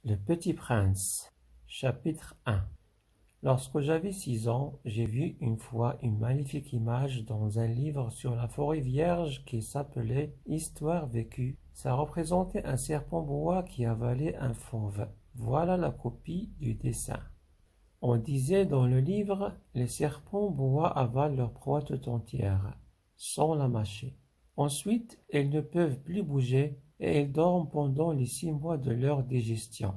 Le Petit Prince, chapitre 1. Lorsque j'avais 6 ans, j'ai vu une fois une magnifique image dans un livre sur la forêt vierge qui s'appelait Histoire vécue. Ça représentait un serpent bois qui avalait un fauve. Voilà la copie du dessin. On disait dans le livre, les serpents bois avalent leur proie tout entière, sans la mâcher. Ensuite, elles ne peuvent plus bouger et elles dorment pendant les 6 mois de leur digestion.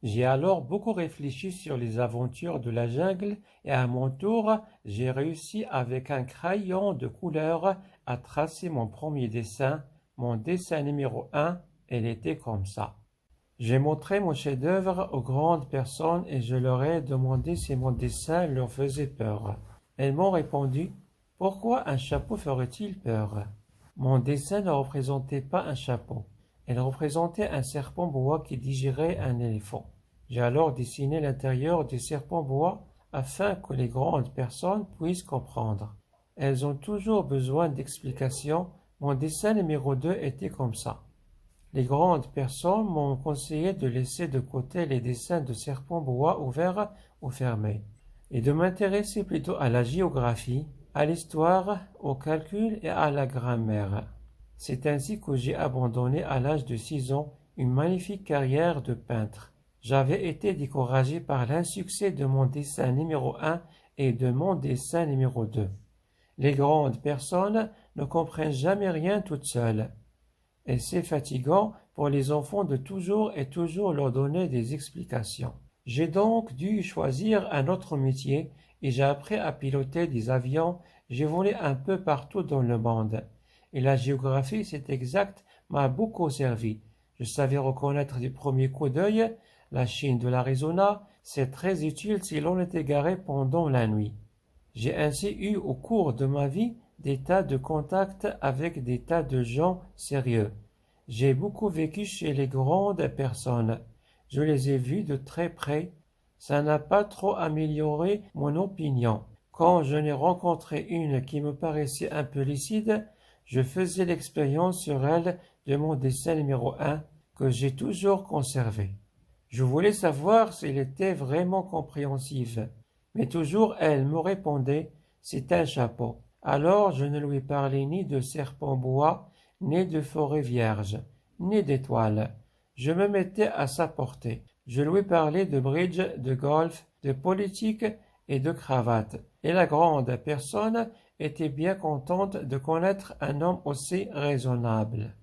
J'ai alors beaucoup réfléchi sur les aventures de la jungle et à mon tour, j'ai réussi avec un crayon de couleur à tracer mon premier dessin, mon dessin numéro 1, elle était comme ça. J'ai montré mon chef-d'œuvre aux grandes personnes et je leur ai demandé si mon dessin leur faisait peur. Elles m'ont répondu: pourquoi un chapeau ferait-il peur? Mon dessin ne représentait pas un chapeau. Il représentait un serpent bois qui digérait un éléphant. J'ai alors dessiné l'intérieur du serpent bois afin que les grandes personnes puissent comprendre. Elles ont toujours besoin d'explications. Mon dessin numéro 2 était comme ça. Les grandes personnes m'ont conseillé de laisser de côté les dessins de serpents bois ouverts ou fermés et de m'intéresser plutôt à la géographie, à l'histoire, au calcul et à la grammaire. C'est ainsi que j'ai abandonné à l'âge de 6 ans une magnifique carrière de peintre. J'avais été découragé par l'insuccès de mon dessin numéro 1 et de mon dessin numéro 2. Les grandes personnes ne comprennent jamais rien toutes seules. Et c'est fatigant pour les enfants de toujours et toujours leur donner des explications. J'ai donc dû choisir un autre métier et j'ai appris à piloter des avions. J'ai volé un peu partout dans le monde. Et la géographie, c'est exact, m'a beaucoup servi. Je savais reconnaître du premier coup d'œil la Chine de l'Arizona. C'est très utile si l'on est égaré pendant la nuit. J'ai ainsi eu au cours de ma vie des tas de contacts avec des tas de gens sérieux. J'ai beaucoup vécu chez les grandes personnes. Je les ai vus de très près. Ça n'a pas trop amélioré mon opinion. Quand je n'ai rencontré une qui me paraissait un peu lucide, je faisais l'expérience sur elle de mon dessin numéro 1 que j'ai toujours conservé. Je voulais savoir s'il était vraiment compréhensif. Mais toujours elle me répondait: c'est un chapeau. Alors je ne lui parlais ni de serpent bois, ni de forêt vierge, ni d'étoiles. Je me mettais à sa portée. Je lui parlais de bridge, de golf, de politique et de cravate. Et la grande personne était bien contente de connaître un homme aussi raisonnable.